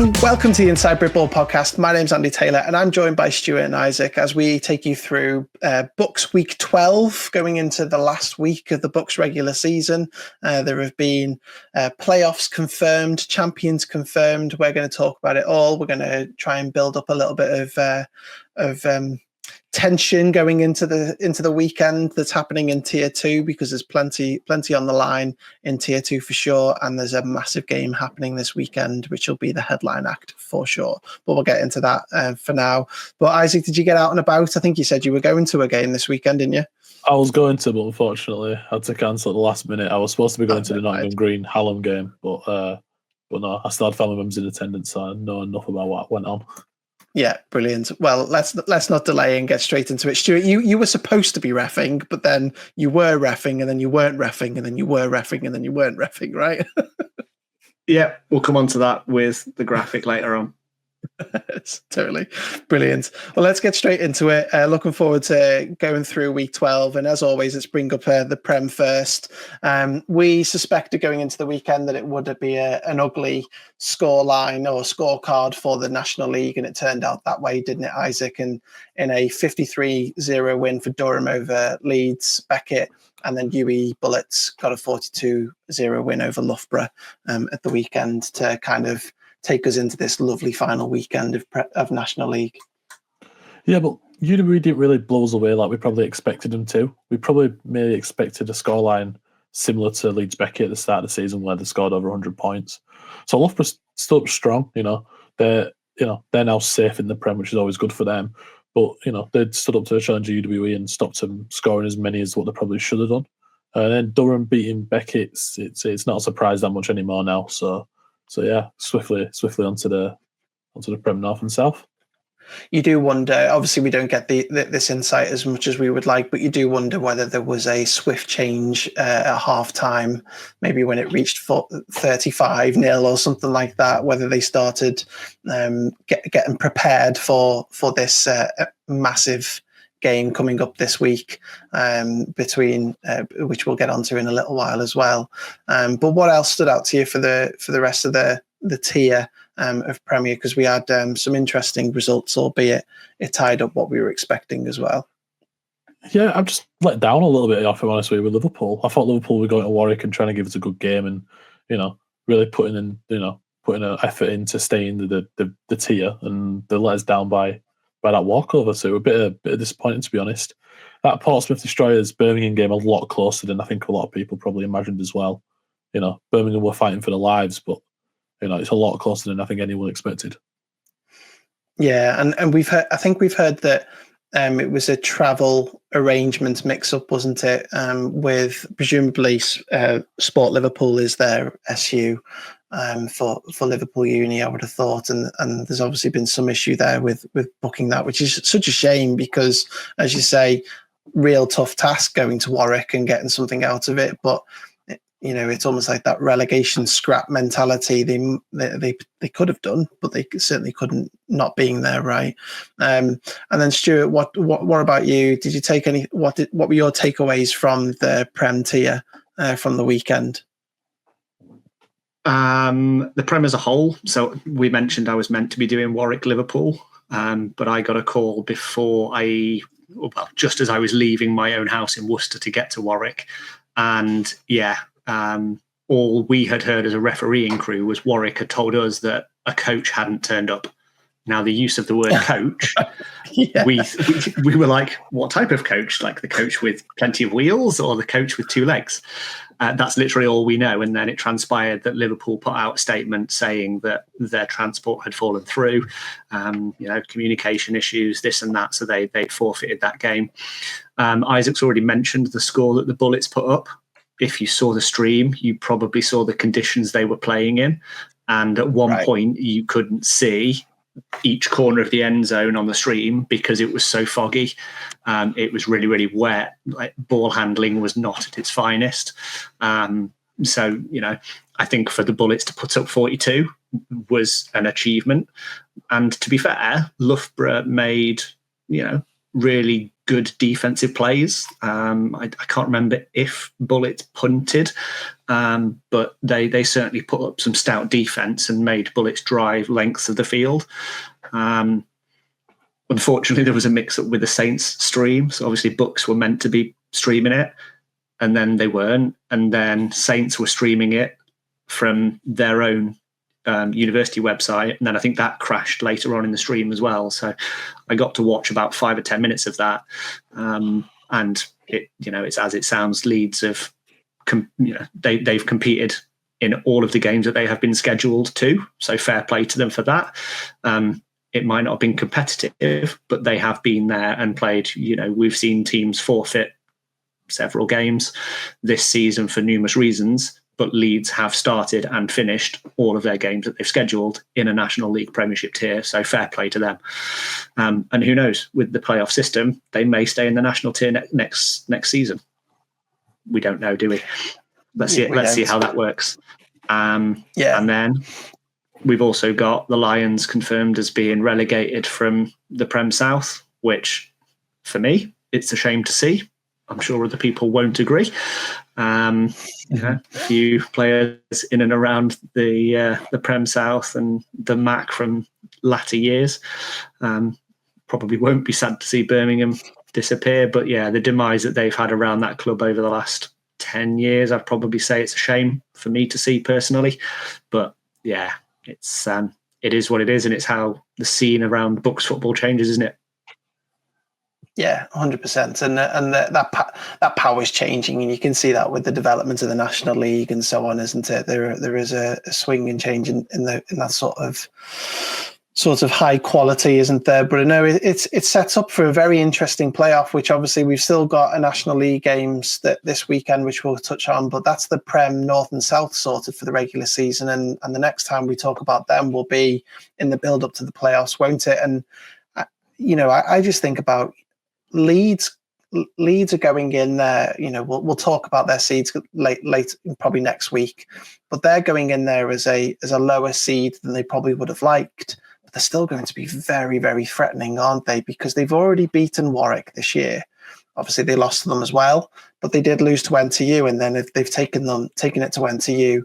and welcome to the Inside Britball podcast. My name's Andy Taylor and I'm joined by Stuart and Isaac as we take you through BUCS week 12, going into the last week of the BUCS regular season. There have been playoffs confirmed, champions confirmed. We're going to talk about it all. We're going to try and build up a little bit of tension going into the weekend that's happening in tier 2, because there's plenty on the line in tier 2 for sure, and there's a massive game happening this weekend which will be the headline act for sure, but we'll get into that for now. But Isaac, did you get out and about? I think you said you were going to a game this weekend, didn't you? I was going to, but unfortunately I had to cancel at the last minute. I was supposed to be going to the Nottingham Green Hallam game, but no, I still had family members in attendance, so I know enough about what went on. Yeah, brilliant. Well, let's not delay and get straight into it. Stuart, you were supposed to be reffing, but then you were reffing, and then you weren't reffing, and then you were reffing, and then you weren't reffing, right? Yeah, we'll come on to that with the graphic later on. It's totally brilliant. Well, let's get straight into it. Looking forward to going through week 12, and as always, let's bring up the Prem first. We suspected going into the weekend that it would be an ugly scoreline or scorecard for the National League, and it turned out that way, didn't it, Isaac? And in a 53-0 win for Durham over Leeds Beckett, and then UE Bullets got a 42-0 win over Loughborough at the weekend to kind of take us into this lovely final weekend of National League. Yeah, but UWE didn't really blow us away like we probably expected them to. We probably maybe expected a scoreline similar to Leeds Beckett at the start of the season, where they scored over 100 points. So Loughborough's still strong, They're now safe in the Prem, which is always good for them. But they stood up to the challenge of UWE and stopped them scoring as many as what they probably should have done. And then Durham beating Beckett, it's not a surprise that much anymore now. So yeah, swiftly onto the Prem North and South. You do wonder, obviously we don't get this insight as much as we would like, but you do wonder whether there was a swift change at half-time, maybe when it reached 35-0 or something like that, whether they started getting prepared for this massive game coming up this week, between which we'll get onto in a little while as well. But what else stood out to you for the rest of the tier of Premier? Because we had some interesting results, albeit it tied up what we were expecting as well. Yeah, I'm just let down a little bit, if I'm honest with Liverpool. I thought Liverpool were going to Warwick and trying to give us a good game, and really putting an effort in to stay in the tier, and they let us down by that walkover. So a bit of disappointing, to be honest. That Portsmouth Destroyers Birmingham game a lot closer than I think a lot of people probably imagined as well. Birmingham were fighting for their lives, but it's a lot closer than I think anyone expected. Yeah, and I think we've heard that it was a travel arrangement mix-up, wasn't it? With presumably Sport Liverpool is their SU for Liverpool Uni, I would have thought, and there's obviously been some issue there with booking that, which is such a shame because, as you say, real tough task going to Warwick and getting something out of it, but it's almost like that relegation scrap mentality. They could have done, but they certainly couldn't, not being there, right? And then Stuart, what about you? Did you take any? What were your takeaways from the Prem tier from the weekend? The Prem as a whole. So we mentioned I was meant to be doing Warwick Liverpool, but I got a call just as I was leaving my own house in Worcester to get to Warwick, and all we had heard as a refereeing crew was Warwick had told us that a coach hadn't turned up. Now, the use of the word coach, yeah. we were like, what type of coach? Like the coach with plenty of wheels or the coach with two legs? That's literally all we know. And then it transpired that Liverpool put out a statement saying that their transport had fallen through, communication issues, this and that. So they forfeited that game. Isaac's already mentioned the score that the Bullets put up. If you saw the stream, you probably saw the conditions they were playing in. And at one point, you couldn't see each corner of the end zone on the stream because it was so foggy. It was really, really wet. Like, ball handling was not at its finest. So, I think for the Bullets to put up 42 was an achievement. And to be fair, Loughborough made, really good defensive plays. I can't remember if Bullets punted, but they certainly put up some stout defense and made Bullets drive lengths of the field. Unfortunately, there was a mix-up with the Saints stream. So obviously BUCS were meant to be streaming it, and then they weren't. And then Saints were streaming it from their own university website. And then I think that crashed later on in the stream as well. So I got to watch about 5 or 10 minutes of that. And it's as it sounds. Leeds have, they've competed in all of the games that they have been scheduled to. So fair play to them for that. It might not have been competitive, but they have been there and played. We've seen teams forfeit several games this season for numerous reasons, but Leeds have started and finished all of their games that they've scheduled in a National League Premiership tier. So fair play to them. And who knows, with the playoff system, they may stay in the national tier next season. We don't know, do we? Let's see how that works. And then we've also got the Lions confirmed as being relegated from the Prem South, which for me, it's a shame to see. I'm sure other people won't agree. A few players in and around the Prem South and the MAC from latter years probably won't be sad to see Birmingham disappear. But yeah, the demise that they've had around that club over the last 10 years, I'd probably say it's a shame for me to see personally. But yeah, it is what it is, and it's how the scene around BUCS football changes, isn't it? Yeah, 100%, and that power is changing, and you can see that with the development of the National League and so on, isn't it? There is a swing and change in that sort of high quality, isn't there? But I know it sets up for a very interesting playoff, which obviously we've still got a National League games this weekend, which we'll touch on. But that's the Prem North and South sorted for the regular season, and the next time we talk about them will be in the build up to the playoffs, won't it? And I just think about Leeds are going in there. We'll talk about their seeds late, probably next week, but they're going in there as a lower seed than they probably would have liked. But they're still going to be very, very threatening, aren't they? Because they've already beaten Warwick this year. Obviously, they lost to them as well, but they did lose to NTU, and then they've taken it to NTU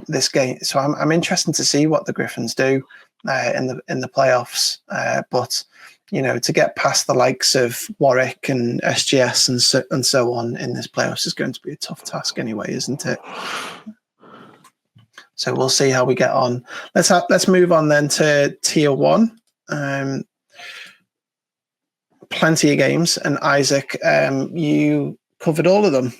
this game. So I'm interested to see what the Griffins do in the playoffs. But to get past the likes of Warwick and SGS and so on in this playoffs is going to be a tough task anyway, isn't it? So we'll see how we get on. Let's move on then to Tier 1. Plenty of games, and Isaac, you covered all of them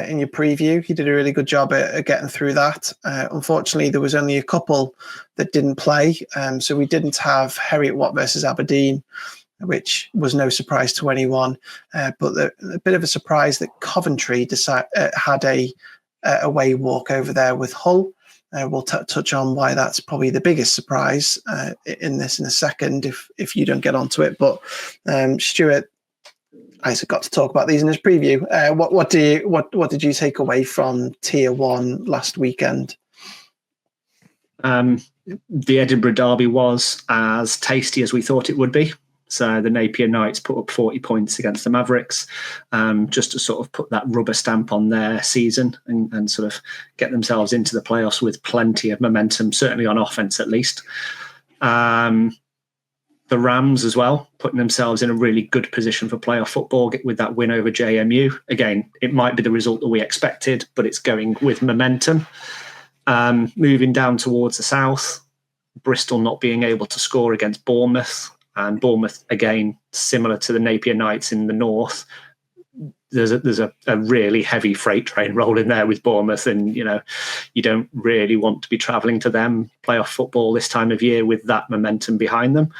in your preview. You did a really good job at getting through that. Unfortunately, there was only a couple that didn't play, so we didn't have Heriot Watt versus Aberdeen, which was no surprise to anyone. But a bit of a surprise that Coventry had a away walk over there with Hull. We'll touch on why that's probably the biggest surprise in this in a second if you don't get onto it. But Stuart, Isaac got to talk about these in his preview. What did you take away from Tier 1 last weekend? The Edinburgh derby was as tasty as we thought it would be. So the Napier Knights put up 40 points against the Mavericks, just to sort of put that rubber stamp on their season and sort of get themselves into the playoffs with plenty of momentum, certainly on offense at least. The Rams as well, putting themselves in a really good position for playoff football with that win over JMU. Again, it might be the result that we expected, but it's going with momentum. Moving down towards the south, Bristol not being able to score against Bournemouth. And Bournemouth, again, similar to the Napier Knights in the north, there's a really heavy freight train rolling there with Bournemouth, and you don't really want to be travelling to them playoff football this time of year with that momentum behind them.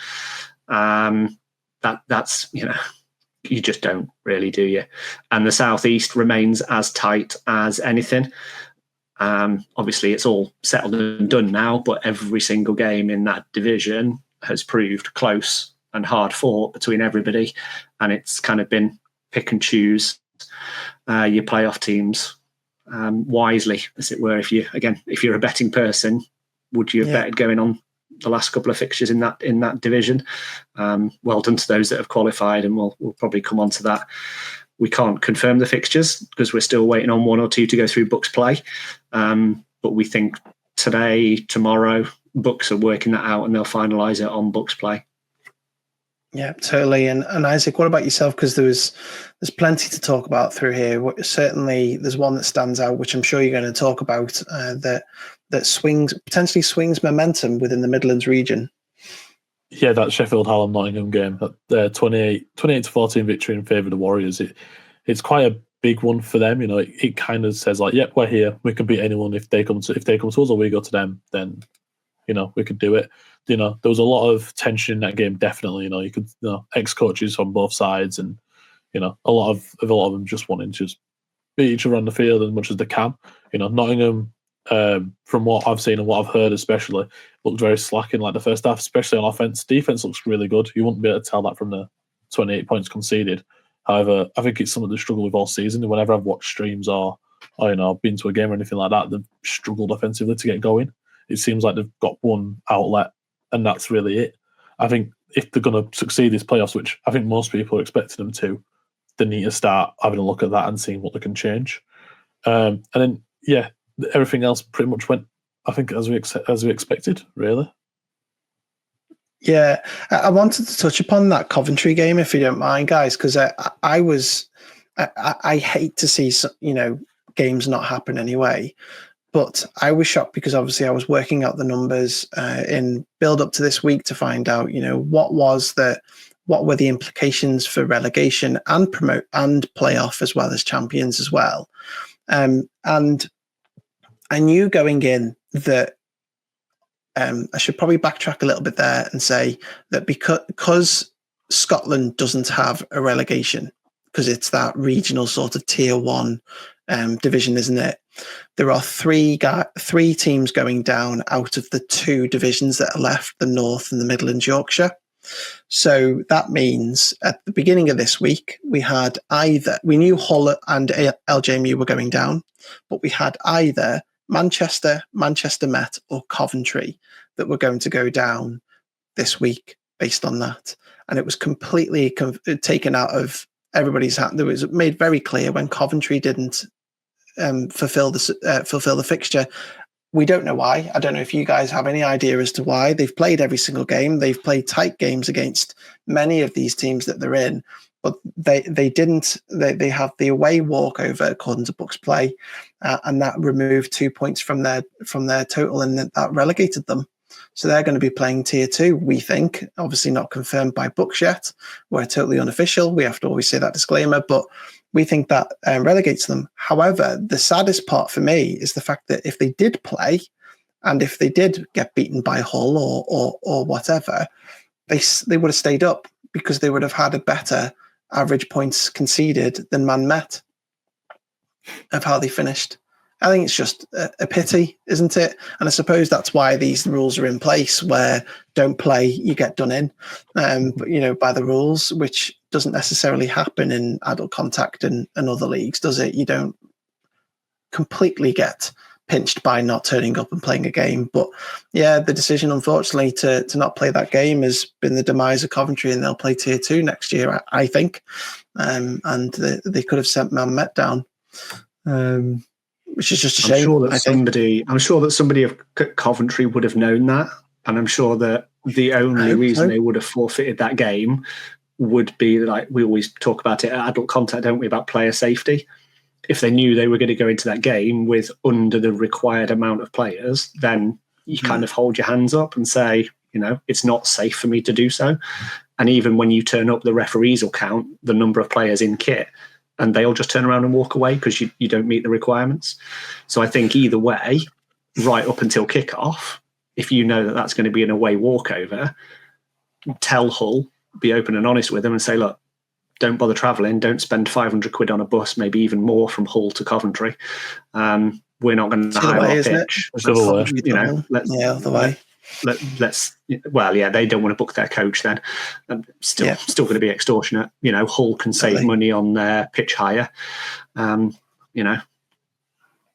That's you just don't really, do you? And the southeast remains as tight as anything. Obviously, it's all settled and done now, but every single game in that division has proved close and hard fought between everybody, and it's kind of been pick and choose your playoff teams wisely, as it were. If you're a betting person, would you have betted going on the last couple of fixtures in that division. Well done to those that have qualified, and we'll probably come on to that. We can't confirm the fixtures because we're still waiting on one or two to go through BUCS play. But we think today, tomorrow, BUCS are working that out and they'll finalise it on BUCS play. Yeah, totally. And Isaac, what about yourself? Because there's plenty to talk about through here. Certainly, there's one that stands out, which I'm sure you're going to talk about, that potentially swings momentum within the Midlands region. Yeah, that Sheffield Hallam Nottingham game, that 28-14 victory in favour of the Warriors. It's quite a big one for them. It kind of says like, yep, we're here. We can beat anyone if they come to us or we go to them. Then we could do it. There was a lot of tension in that game. Definitely, you could ex-coaches on both sides, and a lot of them just wanting to just beat each other on the field as much as they can. Nottingham, from what I've seen and what I've heard, especially, looked very slack in like the first half, especially on offense. Defense looks really good. You wouldn't be able to tell that from the 28 points conceded. However, I think it's something they struggle with all season. And whenever I've watched streams or been to a game or anything like that, they've struggled offensively to get going. It seems like they've got one outlet, and that's really it. I think if they're going to succeed this playoffs, which I think most people are expecting them to, they need to start having a look at that and seeing what they can change. And then, everything else pretty much went, I think, as we expected, really. Yeah, I wanted to touch upon that Coventry game, if you don't mind, guys, because I hate to see games not happen anyway. But I was shocked because obviously I was working out the numbers in build up to this week to find out, what were the implications for relegation and promote and playoff as well as champions as well. And I knew going in that I should probably backtrack a little bit there and say that because Scotland doesn't have a relegation, because it's that regional sort of tier 1 division, isn't it? There are three teams going down out of the 2 divisions that are left, the North and the Midlands Yorkshire. So that means at the beginning of this week, we knew Hull and LJMU were going down, but we had either Manchester Met or Coventry that were going to go down this week based on that. And it was completely taken out of everybody's hand. It was made very clear when Coventry didn't fulfill the fixture. We don't know why. I don't know if you guys have any idea as to why. They've played every single game. They've played tight games against many of these teams that they're in, but they didn't. They have the away walkover according to BUCS play, and that removed 2 points from their total, and that relegated them. So they're going to be playing tier 2, we think. Obviously not confirmed by BUCS yet. We're totally unofficial. We have to always say that disclaimer, but we think that relegates them. However, the saddest part for me is the fact that if they did play, and if they did get beaten by Hull or whatever, they would have stayed up because they would have had a better average points conceded than Man Met of how they finished. I think it's just a pity, isn't it? And I suppose that's why these rules are in place, where don't play, you get done in, but by the rules, which doesn't necessarily happen in adult contact and other leagues, does it? You don't completely get pinched by not turning up and playing a game. But yeah, the decision, unfortunately, to not play that game has been the demise of Coventry, and they'll play tier 2 next year, I think. And they could have sent Man Met down. Which is just a shame. I'm sure that somebody of Coventry would have known that, and I'm sure that the only reason they would have forfeited that game would be, like we always talk about it at adult contact, don't we, about player safety. If they knew they were going to go into that game with under the required amount of players, then you kind of hold your hands up and say, it's not safe for me to do so. And even when you turn up, the referees will count the number of players in kit, and they'll just turn around and walk away because you don't meet the requirements. So I think either way, right up until kickoff, if you know that that's going to be an away walkover, tell Hull, be open and honest with them and say, look, don't bother travelling, don't spend 500 quid on a bus, maybe even more from Hull to Coventry. We're not going to hire our pitch. The way. They don't want to book their coach then. Still going to be extortionate. Hull can save money on their pitch hire.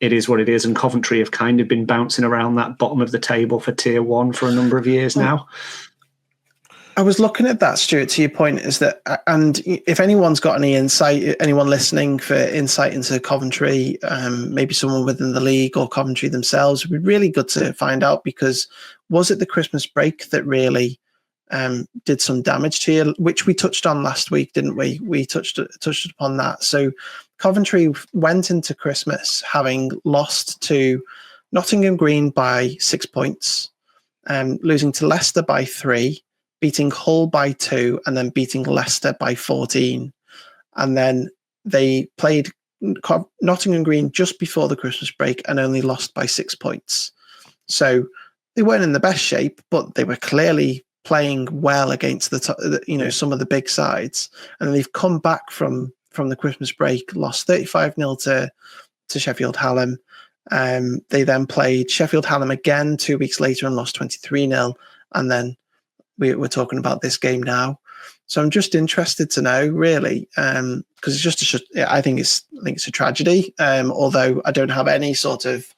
it is what it is. And Coventry have kind of been bouncing around that bottom of the table for Tier 1 for a number of years now. I was looking at that, Stuart, to your point, is that, and if anyone's got any insight, anyone listening for insight into Coventry, maybe someone within the league or Coventry themselves, it would be really good to find out, because was it the Christmas break that really did some damage to you, which we touched on last week, didn't we? We touched upon that. So Coventry went into Christmas having lost to Nottingham Green by 6 points, losing to Leicester by 3, beating Hull by 2, and then beating Leicester by 14. And then they played Nottingham Green just before the Christmas break and only lost by 6 points. So they weren't in the best shape, but they were clearly playing well against some of the big sides. And they've come back from the Christmas break, lost 35-0 to Sheffield Hallam. They then played Sheffield Hallam again 2 weeks later and lost 23-0. And then we're talking about this game now. So I'm just interested to know, really, because I think it's a tragedy. Although I don't have any sort of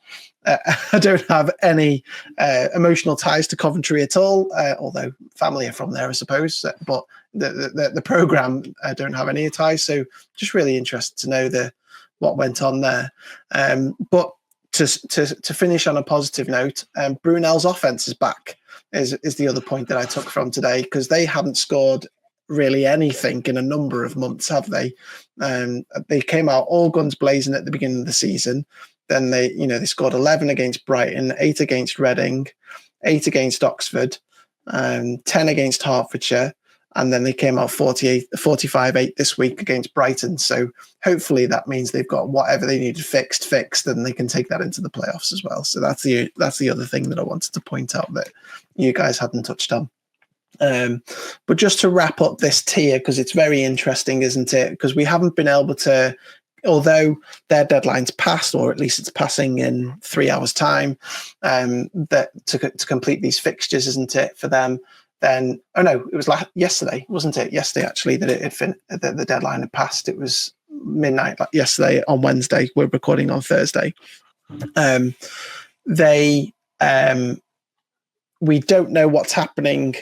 emotional ties to Coventry at all. Although family are from there, I suppose. But the program, I don't have any ties. So just really interested to know what went on there. But to finish on a positive note, Brunel's offense is back. Is the other point that I took from today, because they haven't scored really anything in a number of months, have they? They came out all guns blazing at the beginning of the season. Then they scored 11 against Brighton, 8 against Reading, 8 against Oxford, 10 against Hertfordshire, and then they came out 45-8 this week against Brighton. So hopefully that means they've got whatever they needed fixed, and they can take that into the playoffs as well. So that's the other thing that I wanted to point out that you guys hadn't touched on. But just to wrap up this tier, because it's very interesting, isn't it? Because we haven't been able to, although their deadline's passed, or at least it's passing in 3 hours' time, that to complete these fixtures, isn't it, for them? Then, it was yesterday, wasn't it? Yesterday, actually, that the deadline had passed. It was midnight yesterday on Wednesday. We're recording on Thursday. We don't know what's happening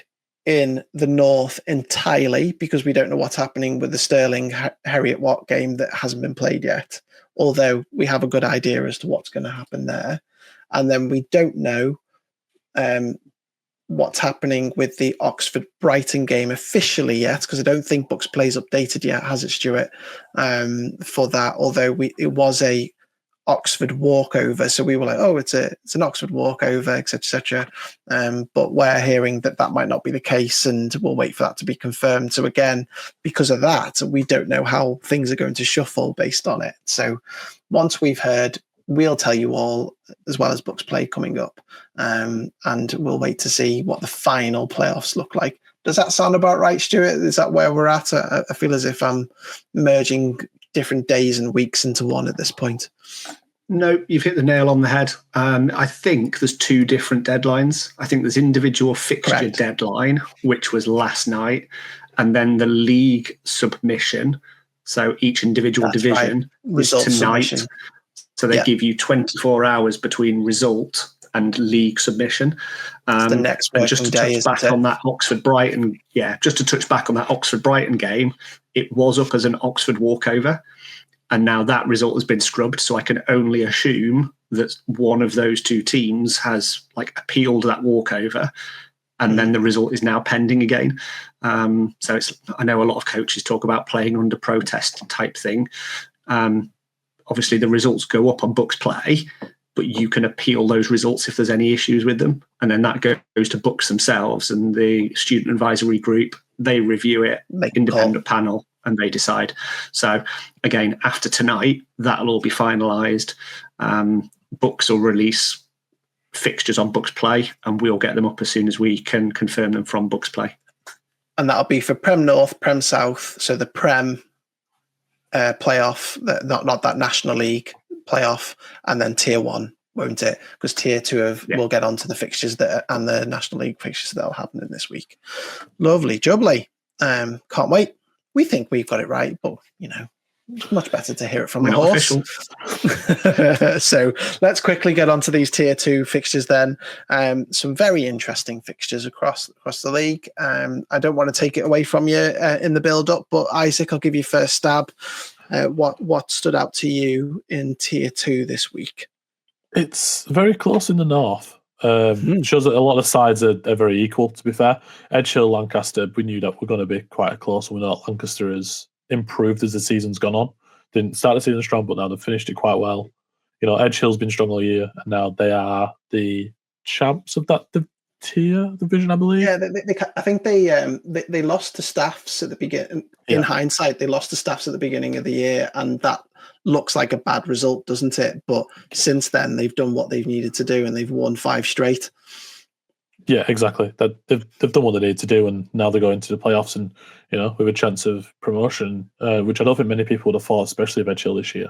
in the North entirely, because we don't know what's happening with the Sterling Heriot Watt game that hasn't been played yet, although we have a good idea as to what's going to happen there. And then we don't know what's happening with the Oxford Brighton game officially yet, because I don't think BUCS Play's updated yet, has it, Stuart, for that, although it was a Oxford walkover, so we were like, it's an Oxford walkover, etc. But we're hearing that might not be the case, and we'll wait for that to be confirmed. So again, because of that, we don't know how things are going to shuffle based on it. So once we've heard, we'll tell you all, as well as BUCS Play coming up, and we'll wait to see what the final playoffs look like. Does that sound about right, Stuart? Is that where we're at? I feel as if I'm merging different days and weeks into one at this point. No, you've hit the nail on the head. I think there's 2 different deadlines. I think there's individual fixture deadline, which was last night, and then the league submission. So each individual division is tonight. Submission. So they give you 24 hours between result and league submission. The next and just to touch back on that Oxford Brighton, game, it was up as an Oxford walkover, and now that result has been scrubbed. So I can only assume that one of those 2 teams has appealed that walkover, and then the result is now pending again. So I know a lot of coaches talk about playing under protest type thing. Obviously, the results go up on BUCS Play, but you can appeal those results if there's any issues with them. And then that goes to BUCS themselves, and the student advisory group, they review it, independent panel, and they decide. So again, after tonight, that'll all be finalised. BUCS will release fixtures on BUCS Play, and we'll get them up as soon as we can confirm them from BUCS Play. And that'll be for Prem North, Prem South, so the Prem playoff, not that National League playoff, and then Tier 1, won't it? Because Tier 2 will get onto the fixtures and the National League fixtures that'll happen in this week. Lovely, jubbly. Can't wait. We think we've got it right, but Much better to hear it from We're the not horse. official. So let's quickly get onto these tier 2 fixtures then. Some very interesting fixtures across the league. I don't want to take it away from you in the build-up, but Isaac, I'll give you first stab. What stood out to you in tier 2 this week? It's very close in the north. Shows that a lot of sides are very equal, to be fair. Edge Hill, Lancaster, we knew that we're going to be quite close. We know Lancaster has improved as the season's gone on. Didn't start the season strong, but now they've finished it quite well. Edge Hill's been strong all year, and now they are the champs of that tier division, I believe. Yeah, I think they lost to Staffs at the beginning. In hindsight, they lost to Staffs at the beginning of the year, and that looks like a bad result, doesn't it? But since then, they've done what they've needed to do, and they've won 5 straight. Yeah, exactly. They've done what they need to do, and now they're going to the playoffs, and with a chance of promotion, which I don't think many people would have thought, especially of Edge Hill this year.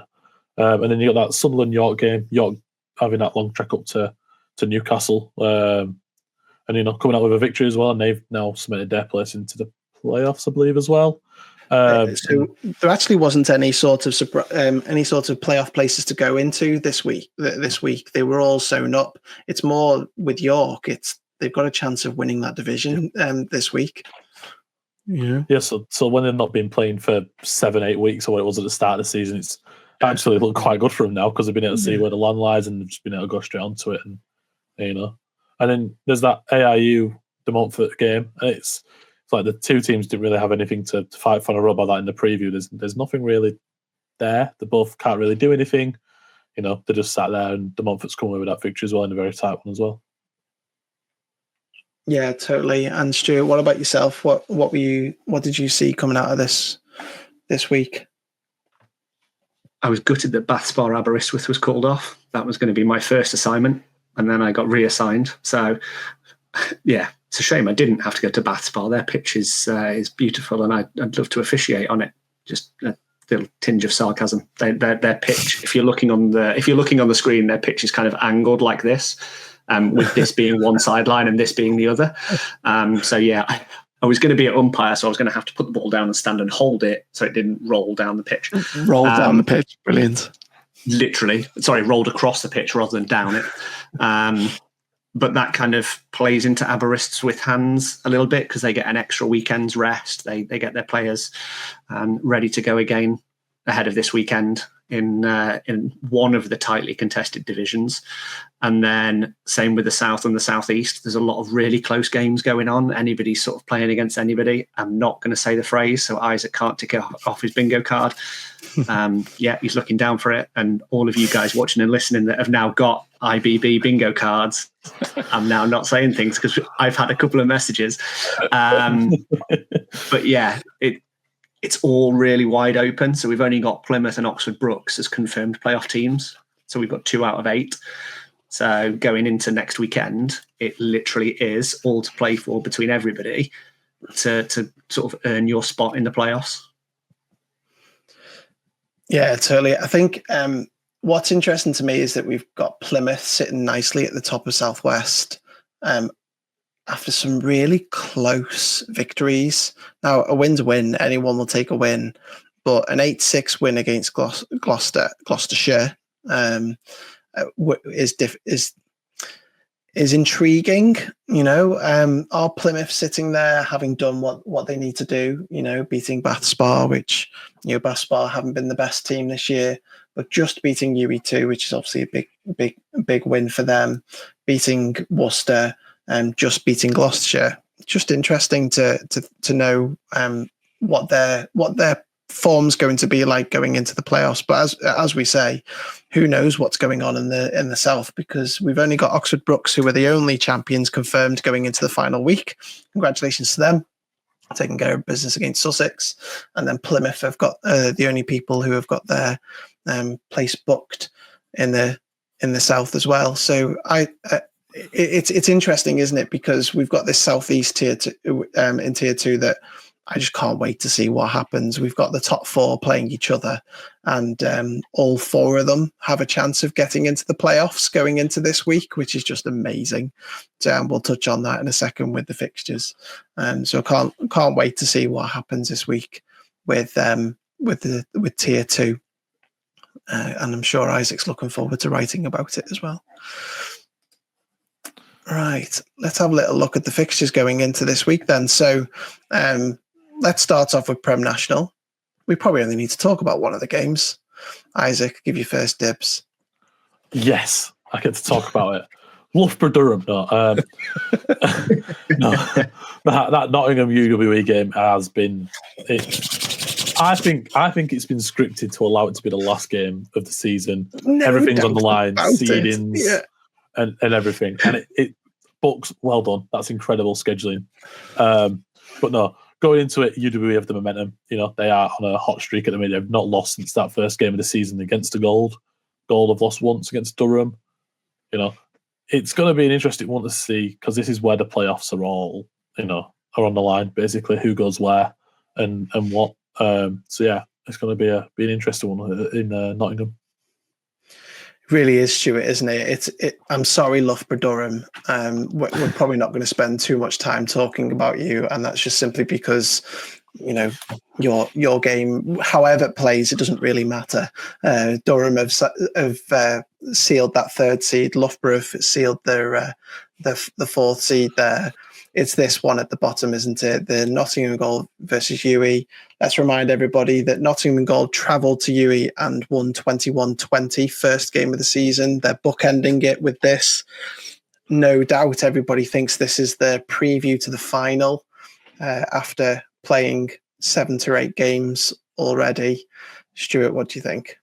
And then you got that Sunderland York game, York having that long trek up to Newcastle, and coming out with a victory as well, and they've now cemented their place into the playoffs, I believe, as well. So there actually wasn't any sort of playoff places to go into this week. They were all sewn up. It's more with York. They've got a chance of winning that division this week. Yeah. So when they've not been playing for 7-8 weeks or what it was at the start of the season, it's actually looked quite good for them now because they've been able to see where the land lies and they've just been able to go straight onto it. And and then there's that AIU De Montfort game. And it's like the two teams didn't really have anything to fight for. I wrote about that in the preview. There's nothing really there. They both can't really do anything. They just sat there, and De Montfort's come away with that victory as well, and a very tight one as well. Yeah, totally. And Stuart, what about yourself? What did you see coming out of this week? I was gutted that Bath Spa Aberystwyth was called off. That was going to be my first assignment, and then I got reassigned. So, yeah, it's a shame I didn't have to go to Bath Spa. Their pitch is beautiful, and I'd love to officiate on it. Just a little tinge of sarcasm. Their pitch. If you're looking on the screen, their pitch is kind of angled like this. With this being one sideline and this being the other. So, yeah, I was going to be an umpire, so I was going to have to put the ball down and stand and hold it so it didn't roll down the pitch. Roll down the pitch. Brilliant. Literally. Sorry, rolled across the pitch rather than down it. But that kind of plays into Aberystwyth's hands a little bit because they get an extra weekend's rest. They get their players ready to go again ahead of this weekend in one of the tightly contested divisions. And then same with the South and the Southeast. There's a lot of really close games going on. Anybody's sort of playing against anybody. I'm not going to say the phrase, so Isaac can't tick it off his bingo card. Yeah, he's looking down for it. And all of you guys watching and listening that have now got IBB bingo cards, I'm now not saying things because I've had a couple of messages. But yeah, it's all really wide open. So we've only got Plymouth and Oxford Brookes as confirmed playoff teams. So we've got 2 out of 8. So going into next weekend, it literally is all to play for between everybody to sort of earn your spot in the playoffs. Yeah, totally. I think what's interesting to me is that we've got Plymouth sitting nicely at the top of Southwest after some really close victories. Now, a win's a win. Anyone will take a win. But an 8-6 win against Gloucestershire is intriguing. Are Plymouth sitting there having done what they need to do, beating Bath Spa, which Bath Spa haven't been the best team this year, but just beating UE2, which is obviously a big win for them, beating Worcester and just beating Gloucestershire. Just interesting to know what their form's going to be like going into the playoffs. But as we say, who knows what's going on in the South, because we've only got Oxford Brookes, who are the only champions confirmed going into the final week. Congratulations to them, taking care of business against Sussex. And then Plymouth have got the only people who have got their place booked in the South as well. So it's interesting, isn't it? Because we've got this Southeast tier in tier 2 that I just can't wait to see what happens. We've got the top 4 playing each other, and all 4 of them have a chance of getting into the playoffs going into this week, which is just amazing. So we'll touch on that in a second with the fixtures. So can't wait to see what happens this week with with tier 2. And I'm sure Isaac's looking forward to writing about it as well. Right, let's have a little look at the fixtures going into this week then. So let's start off with Prem National. We probably only need to talk about one of the games. Isaac, give you first dibs. Yes, I get to talk about it. Loughborough Durham, no. No, that Nottingham UWE game has been. I think it's been scripted to allow it to be the last game of the season. No Everything's on the doubt line, about it. seedings, Yeah. and everything. And it BUCS, well done. That's incredible scheduling. But no, going into it, UWE have the momentum. You know, they are on a hot streak at the minute. They've not lost since that first game of the season against the Gold. Gold have lost once against Durham. You know, it's going to be an interesting one to see because this is where the playoffs are all, you know, are on the line. Basically, who goes where and what. So yeah, it's going to be an interesting one in Nottingham. It really is, Stuart, isn't it? I'm sorry, Loughborough Durham. We're probably not going to spend too much time talking about you, and that's just simply because, you know, your game, however it plays, it doesn't really matter. Durham have sealed that 3rd seed. Loughborough have sealed the 4th seed there. It's this one at the bottom, isn't it? The Nottingham Gold versus UE. Let's remind everybody that Nottingham Gold travelled to UE and won 21-20, first game of the season. They're bookending it with this. No doubt everybody thinks this is the preview to the final after playing 7 to 8 games already. Stuart, what do you think?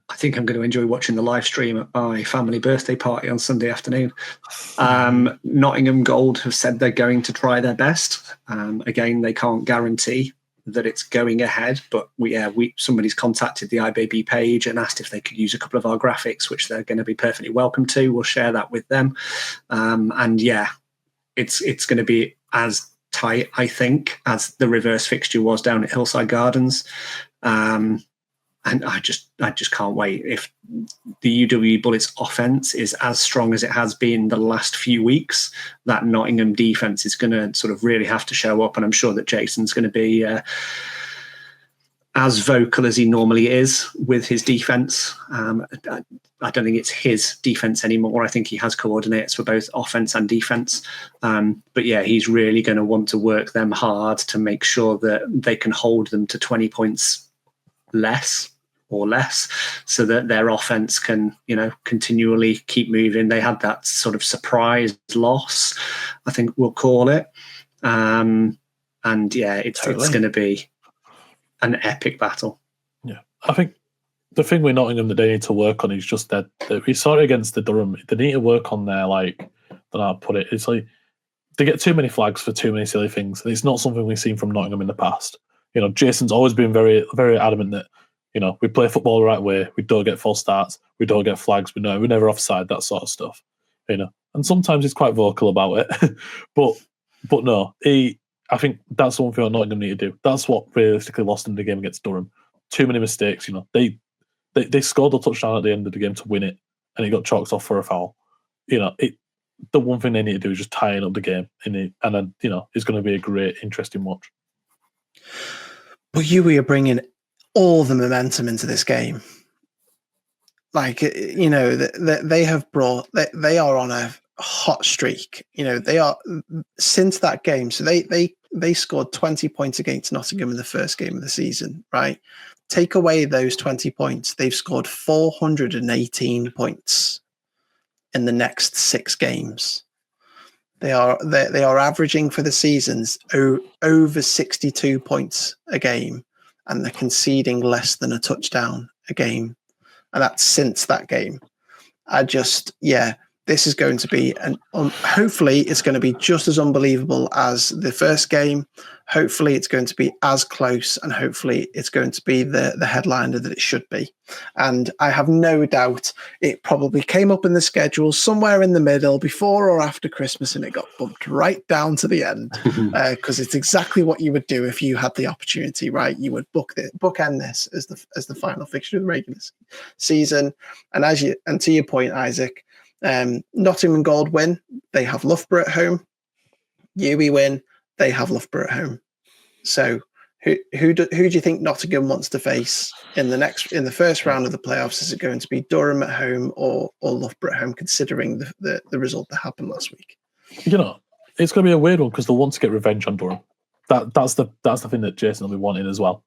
I think I'm going to enjoy watching the live stream at my family birthday party on Sunday afternoon. Nottingham Gold have said they're going to try their best. Again, they can't guarantee that it's going ahead, but somebody's contacted the IBB page and asked if they could use a couple of our graphics, which they're going to be perfectly welcome to. We'll share that with them. And yeah, it's going to be as tight, I think, as the reverse fixture was down at Hillside Gardens. And I just can't wait. If the UWE Bullets offense is as strong as it has been the last few weeks, that Nottingham defense is going to sort of really have to show up. And I'm sure that Jason's going to be as vocal as he normally is with his defense. I don't think it's his defense anymore. I think he has coordinates for both offense and defense. But yeah, he's really going to want to work them hard to make sure that they can hold them to 20 points less, so that their offense can, you know, continually keep moving. They had that sort of surprise loss, I think we'll call it. And yeah, it's going to be an epic battle. Yeah, I think the thing with Nottingham that they need to work on is just that we saw it against the Durham. They need to work on their, like, I don't know how to put it. It's like they get too many flags for too many silly things. And it's not something we've seen from Nottingham in the past. You know, Jason's always been very, very adamant that, you know, we play football the right way. We don't get false starts. We don't get flags. We're never offside, that sort of stuff. You know, and sometimes he's quite vocal about it. but no, I think that's one thing Nottingham need to do. That's what realistically lost in the game against Durham. Too many mistakes. You know, they scored a touchdown at the end of the game to win it, and it got chalked off for a foul. You know, the one thing they need to do is just tying up the game, and then, you know, it's going to be a great, interesting watch. But UE are bringing all the momentum into this game. Like, you know, they are on a hot streak. You know, they are since that game. So they scored 20 points against Nottingham in the first game of the season, right? Take away those 20 points, they've scored 418 points in the next 6 games. They are averaging for the seasons over 62 points a game, and they're conceding less than a touchdown a game. And that's since that game. This is going to be, hopefully it's going to be just as unbelievable as the first game. Hopefully it's going to be as close, and hopefully it's going to be the headliner that it should be. And I have no doubt it probably came up in the schedule somewhere in the middle, before or after Christmas, and it got bumped right down to the end, because it's exactly what you would do if you had the opportunity, right? You would bookend this as the final fixture of the regular season. And to your point, Isaac, Nottingham Gold win, they have Loughborough at home. UE win, they have Loughborough at home. So Who do you think Nottingham wants to face in the first round of the playoffs? Is it going to be Durham at home or Loughborough at home, considering the result that happened last week? You know, it's going to be a weird one because they'll want to get revenge on Durham. That's the thing that Jason will be wanting as well.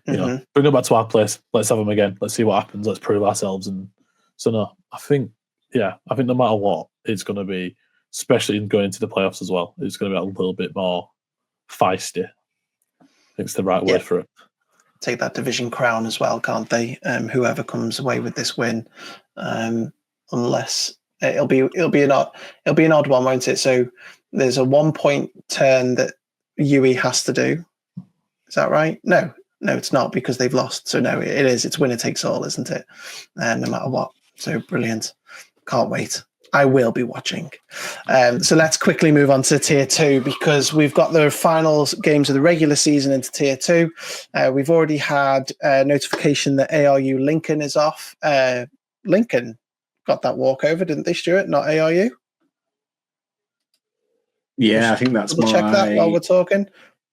You know, bring them back to our place. Let's have them again. Let's see what happens. Let's prove ourselves. And so no, I think no matter what, it's going to be, especially in going into the playoffs as well, it's going to be a little bit more feisty. I think it's the right word for it. Take that division crown as well, can't they? Whoever comes away with this win, unless it'll be an odd one, won't it? So there's a 1 point turn that UE has to do. Is that right? No, it's not, because they've lost. So no, it is. It's winner takes all, isn't it? No matter what. So brilliant. Can't wait. I will be watching. So let's quickly move on to Tier 2, because we've got the final games of the regular season into Tier 2. We've already had notification that ARU Lincoln is off. Lincoln got that walkover, didn't they, Stuart? Not ARU? Yeah, I think that's my... Check that while we're talking.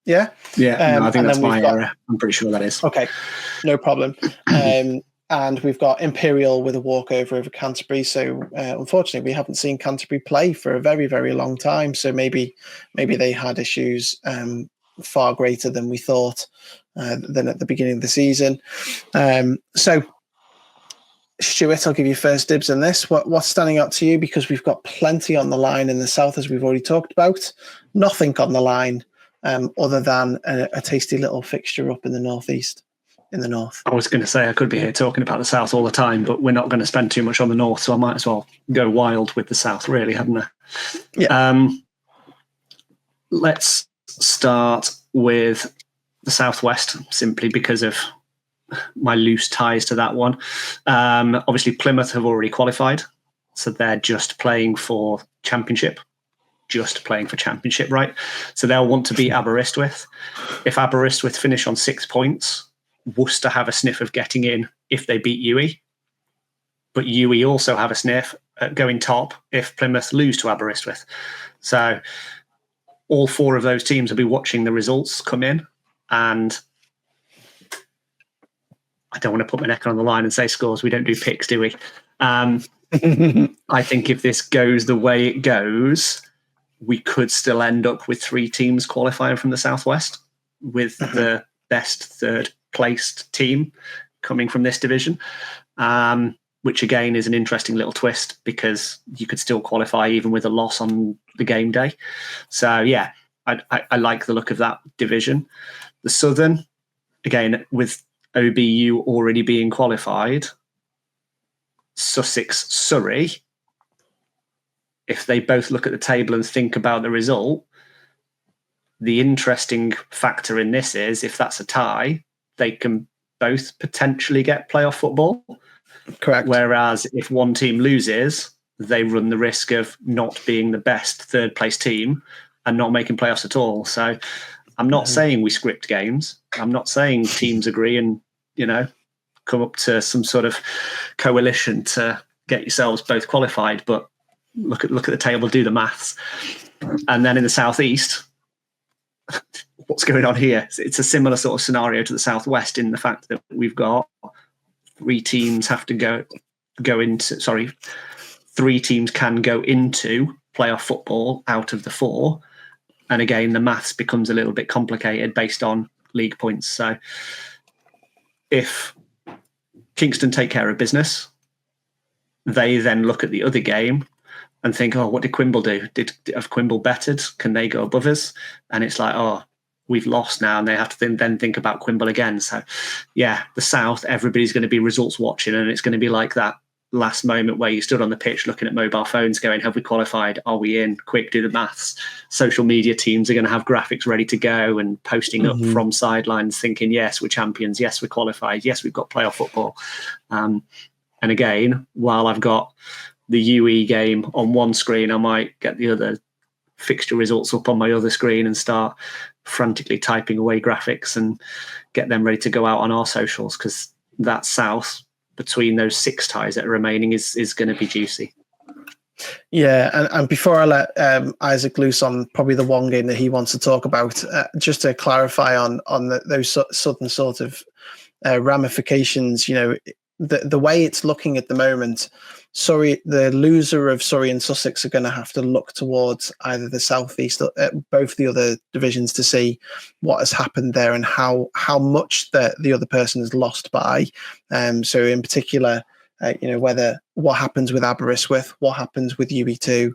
Yeah? Yeah, no, I think that's my error. I'm pretty sure that is. Okay, no problem. And we've got Imperial with a walkover over Canterbury. So unfortunately, we haven't seen Canterbury play for a very, very long time. So maybe they had issues far greater than we thought than at the beginning of the season. So, Stuart, I'll give you first dibs on this. What's standing out to you? Because we've got plenty on the line in the south, as we've already talked about. Nothing on the line other than a tasty little fixture up in the northeast. In the north. I was going to say I could be here talking about the south all the time, but we're not going to spend too much on the north, so I might as well go wild with the south, really, hadn't I? Yeah. Let's start with the southwest, simply because of my loose ties to that one. Obviously, Plymouth have already qualified, so they're just playing for championship. Right? So they'll want to beat Aberystwyth. If Aberystwyth finish on 6 points, Worcester have a sniff of getting in if they beat UE, but UE also have a sniff at going top if Plymouth lose to Aberystwyth. So all four of those teams will be watching the results come in, and I don't want to put my neck on the line and say scores. We don't do picks, do we? I think if this goes the way it goes, we could still end up with 3 teams qualifying from the southwest, with the best third placed team coming from this division, which again is an interesting little twist, because you could still qualify even with a loss on the game day. So yeah, I like the look of that division. The southern, again, with OBU already being qualified, Sussex, Surrey, if they both look at the table and think about the result, the interesting factor in this is if that's a tie, they can both potentially get playoff football. Correct. Whereas if one team loses, they run the risk of not being the best third place team and not making playoffs at all. So I'm not saying we script games. I'm not saying teams agree and, come up to some sort of coalition to get yourselves both qualified. But look at the table, do the maths. And then in the southeast, what's going on here? It's a similar sort of scenario to the southwest, in the fact that we've got 3 teams have to go into. Sorry, 3 teams can go into playoff football out of the 4, and again the maths becomes a little bit complicated based on league points. So if Kingston take care of business, they then look at the other game and think, oh, what did Quimble do? Have Quimble bettered? Can they go above us? And it's like, oh, we've lost now, and they have to then think about Quimble again. So, yeah, the South, everybody's going to be results watching, and it's going to be like that last moment where you stood on the pitch looking at mobile phones going, have we qualified? Are we in? Quick, do the maths. Social media teams are going to have graphics ready to go and posting up from sidelines thinking, yes, we're champions. Yes, we're qualified. Yes, we've got playoff football. And again, while I've got the UE game on one screen, I might get the other fixture results up on my other screen and start frantically typing away graphics and get them ready to go out on our socials, because that south between those 6 ties that are remaining is going to be juicy. Yeah, and before I let Isaac loose on probably the one game that he wants to talk about, just to clarify on those sudden sort of ramifications, the way it's looking at the moment, Surrey, the loser of Surrey and Sussex are going to have to look towards either the southeast or both the other divisions to see what has happened there and how much the other person has lost by. So in particular, whether what happens with Aberystwyth, what happens with UB2,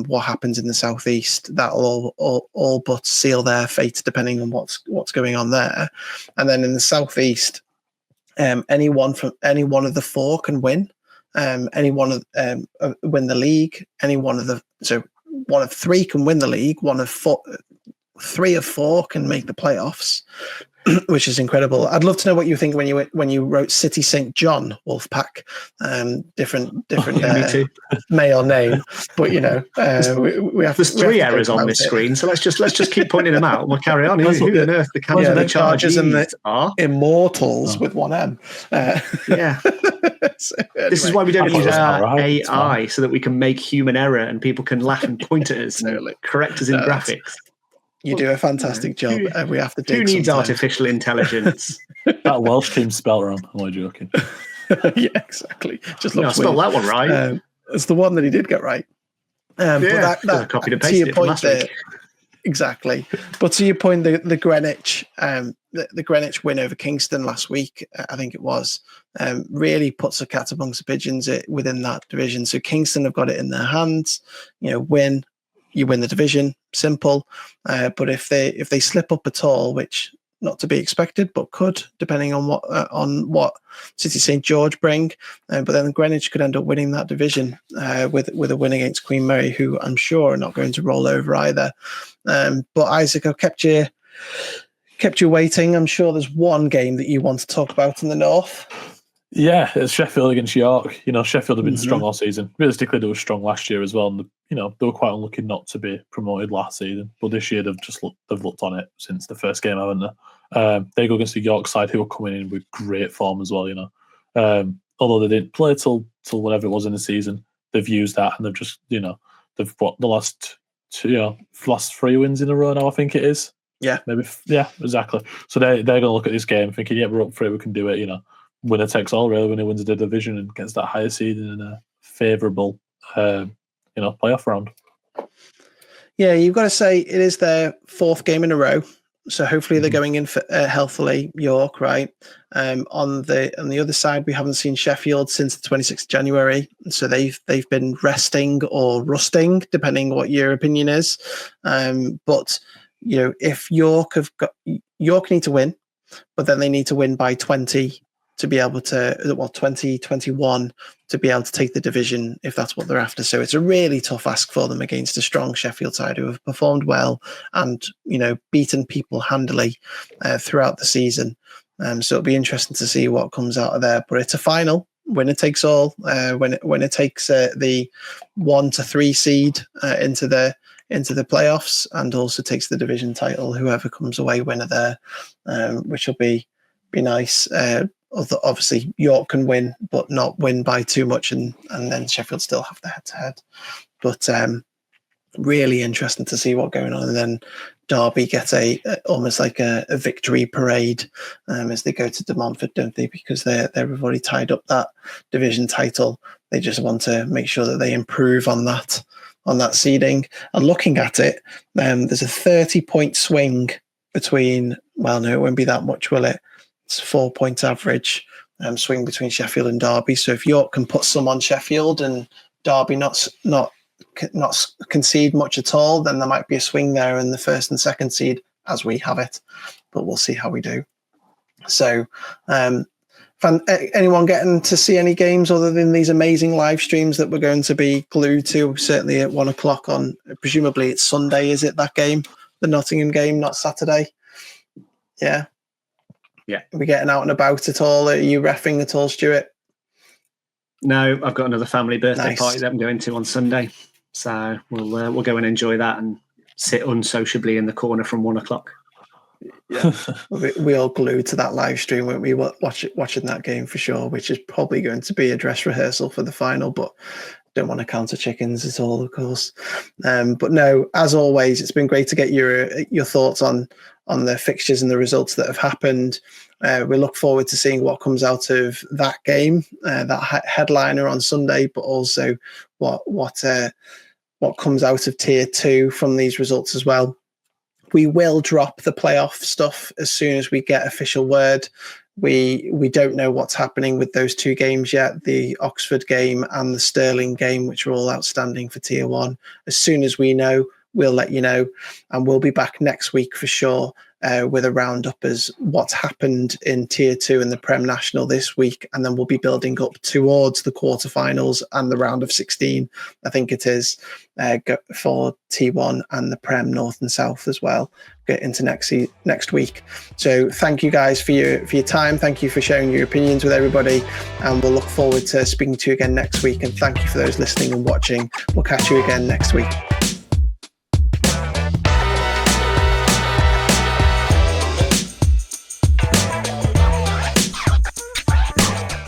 what happens in the southeast, that'll all but seal their fate depending on what's going on there. And then in the southeast, any one of the four can win. Any one of win the league. One of three can win the league. Three of four can make the playoffs, which is incredible. I'd love to know what you think when you wrote City St John Wolfpack. Different male name, but we have. There's three errors on this screen, so let's just keep pointing them out. We'll carry on. Who on earth the Canada Chargers and the Immortals with one M? Yeah. So, anyway, this is why we don't use our AI, so that we can make human error and people can laugh and point at us and correct us in graphics. You do a fantastic job. We have to. Who needs artificial intelligence? That Welsh team spelled wrong. Am I joking? Yeah, exactly. Just looks I spelled that one right. It's the one that he did get right. But I copied and pasted it from last week. Exactly. But to your point, the Greenwich, the Greenwich win over Kingston last week, I think it was, really puts a cat amongst the pigeons within that division. So Kingston have got it in their hands. You win the division, simple. But if they slip up at all, which not to be expected, but could, depending on what City St George bring. But then Greenwich could end up winning that division with a win against Queen Mary, who I'm sure are not going to roll over either. But Isaac, I've kept you waiting. I'm sure there's one game that you want to talk about in the north. Yeah, it's Sheffield against York. Sheffield have been strong all season. Realistically, they were strong last year as well. And they were quite unlucky not to be promoted last season. But this year they've looked on it since the first game, haven't they? They go against the York side, who are coming in with great form as well. Although they didn't play till whatever it was in the season, they've used that and they've just they've got the last 3 wins in a row now. I think it is. Yeah, maybe. Yeah, exactly. So they're going to look at this game thinking, yeah, we're up for it. We can do it. Winner takes all, really, when he wins the division and gets that higher seed in a favourable, playoff round. Yeah, you've got to say it is their 4th game in a row, so hopefully they're going in for, healthily. York, right? On the other side, we haven't seen Sheffield since the 26th of January, so they've been resting or rusting, depending what your opinion is. But if York need to win, but then they need to win by 20. To be able to, 2021 to be able to take the division if that's what they're after. So it's a really tough ask for them against a strong Sheffield side who have performed well and, beaten people handily throughout the season. So it'll be interesting to see what comes out of there. But it's a final. Winner takes all. Winner takes the 1 to 3 seed into the playoffs and also takes the division title, whoever comes away winner there, which will be nice. Obviously, York can win, but not win by too much, and then Sheffield still have the head-to-head. But really interesting to see what's going on. And then Derby get almost like a victory parade as they go to De Montfort, don't they? Because they've already tied up that division title. They just want to make sure that they improve on that seeding. And looking at it, there's a 30-point swing between. Well, no, it won't be that much, will it? It's a 4-point average swing between Sheffield and Derby. So if York can put some on Sheffield and Derby not concede much at all, then there might be a swing there in the 1st and 2nd seed as we have it. But we'll see how we do. So anyone getting to see any games other than these amazing live streams that we're going to be glued to, certainly at 1 o'clock on, presumably it's Sunday, is it, that game? The Nottingham game, not Saturday? Yeah. Yeah. Are we getting out and about at all? Are you reffing at all, Stuart? No, I've got another family birthday party that I'm going to on Sunday. So we'll go and enjoy that and sit unsociably in the corner from 1 o'clock. Yeah, we all glued to that live stream, weren't we, watching that game for sure, which is probably going to be a dress rehearsal for the final, but don't want to count the chickens at all, of course. But no, as always, it's been great to get your thoughts on the fixtures and the results that have happened. We look forward to seeing what comes out of that game, that headliner on Sunday, but also what comes out of Tier 2 from these results as well. We will drop the playoff stuff as soon as we get official word. We don't know what's happening with those two games yet, the Oxford game and the Stirling game, which are all outstanding for Tier 1. As soon as we know, we'll let you know. And we'll be back next week for sure with a roundup as what's happened in Tier 2 and the Prem National this week. And then we'll be building up towards the quarterfinals and the round of 16, I think it is, for T1 and the Prem North and South as well, get into next week. So thank you guys for your time. Thank you for sharing your opinions with everybody. And we'll look forward to speaking to you again next week. And thank you for those listening and watching. We'll catch you again next week.